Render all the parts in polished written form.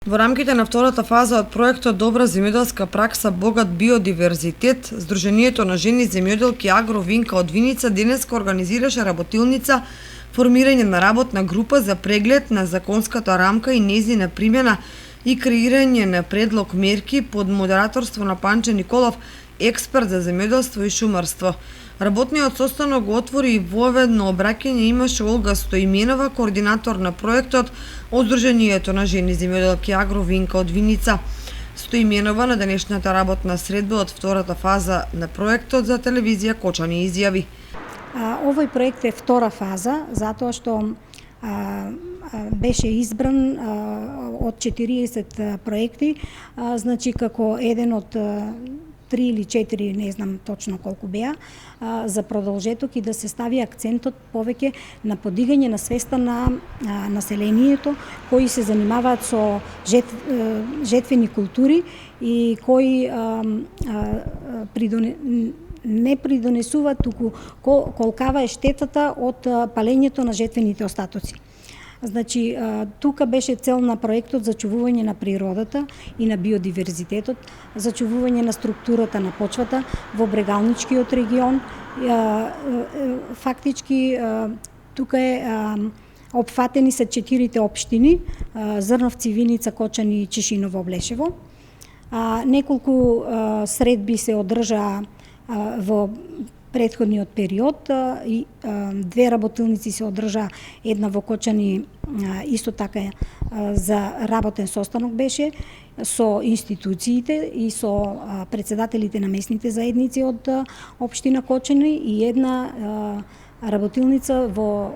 Во рамките на втората фаза од проектот Добра земјоделска пракса, богат биодиверзитет, Сдруженијето на жени земјоделки Агровинка од Виница денеска организираше работилница формирање на работна група за преглед на законската рамка и нејзина примена и креирање на предлог мерки под модераторство на Панче Николов, експерт за земјоделство и шумарство. Работниот состанок го отвори и воведно обраќање имаше Олга Стоименова, координатор на проектот од Сдруженијето на жени земјоделки Агровинка од Виница. Стоименова на денешната работна средба од втората фаза на проектот за телевизија Кочани изјави. Овој проект е втора фаза, затоа што беше избран од 40 проекти, значи како еден од 3 или 4, не знам точно колку беа, за продолжеток и да се стави акцентот повеќе на подигање на свеста на населението кои се занимаваат со жетвени култури и кои не придонесуваат, туку колкава е штетата од палењето на жетвените остатоци. Значи, тука беше цел на проектот зачувување на природата и на биодиверзитетот, зачувување на структурата на почвата во Брегалничкиот регион. Фактички, тука опфатени се 4 општини: Зрновци, Виница, Кочани, Чешиново, Облешево. Неколку средби се одржаа во претходниот период и 2 работилници се одржа, една во Кочани, исто така за работен состанок беше со институциите и со председателите на местните заедници од општина Кочани и една работилница во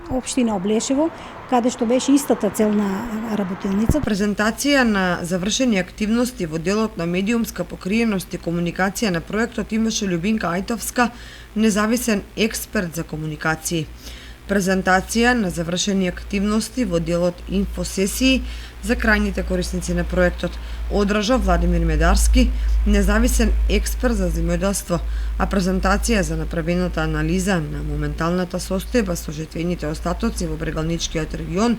општина Облешево, каде што беше истата цел на работилница. Презентација на завршени активности во делот на медиумска покриеност и комуникација на проектот имаше Љубинка Ајтовска, независен експерт за комуникации. Презентација на завршени активности во делот инфосесии за крајните корисници на проектот одржа Владимир Медарски, независен експерт за земјоделство, а презентација за направената анализа на моменталната состојба со жетвените остатоци во Брегалничкиот регион,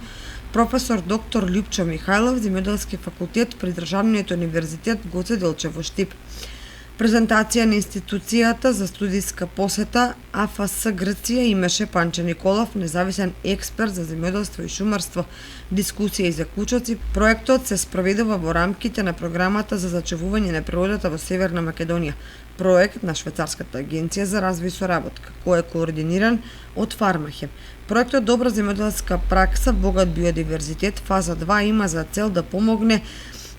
професор доктор Љупчо Михајлов, земјоделски факултет при Државниот универзитет Гоце Делчев во Штип. Презентација на институцијата за студиска посета АФС Грција имаше Панче Николов, независен експерт за земјоделство и шумарство, дискусија и заклучоци. Проектот се спроведува во рамките на програмата за зачувување на природата во Северна Македонија, проект на Швајцарската агенција за развој и соработка, кој е координиран од Фармахем. Проектот Добра земјоделска пракса, богат биодиверзитет, фаза 2 има за цел да помогне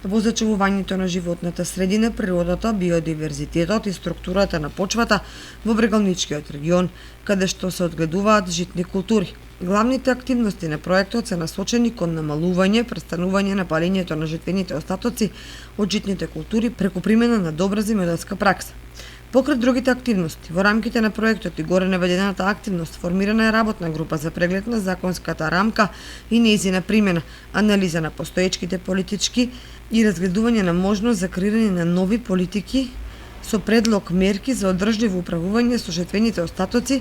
во зачувувањето на животната средина, природата, биодиверзитетот и структурата на почвата во Брегалничкиот регион, каде што се одгледуваат житни култури. Главните активности на проектот се насочени кон намалување, престанување на палењето на жетвените остатоци од житните култури преку примена на добра земјоделска пракса. Покрај другите активности, во рамките на проектот и горе наведената активност, формирана е работна група за преглед на законската рамка и нејзина примена, анализа на постоечките политички и разгледување на можност за креирање на нови политики со предлог мерки за одржливо управување со жетвените остатоци,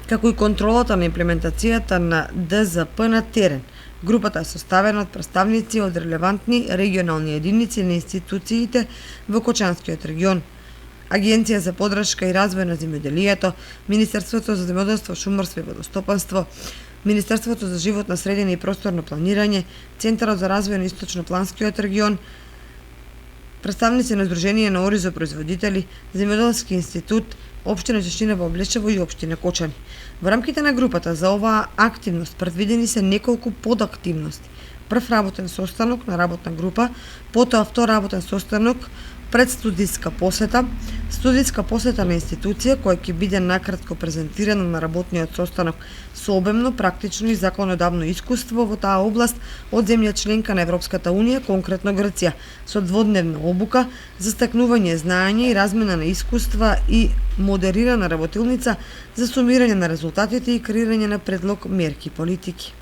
како и контролата на имплементацијата на ДЗП на терен. Групата е составена од представници од релевантни регионални единици на институциите во Кочанскиот регион, Агенција за поддршка и развој на земјоделието, Министерството за земјоделство, шумарство и водостопанство, Министерството за животна средина и просторно планирање, Центарот за развој на Источно-планскиот регион, представници на Сдружение на оризопроизводители, Земјоделски институт, Општина Чешиново, Облешево и Општина Кочани. Во рамките на групата за оваа активност предвидени се неколку подактивности. Прв работен состанок на работна група, потоа втор работен состанок пред студиска посета на институција која ќе биде накратко презентирана на работниот состанок со обемно, практично и законодавно искуство во таа област од земја членка на Европската Унија, конкретно Грција, со дводневна обука за стекнување знаење и размена на искуства и модерирана работилница за сумирање на резултатите и креирање на предлог мерки и политики.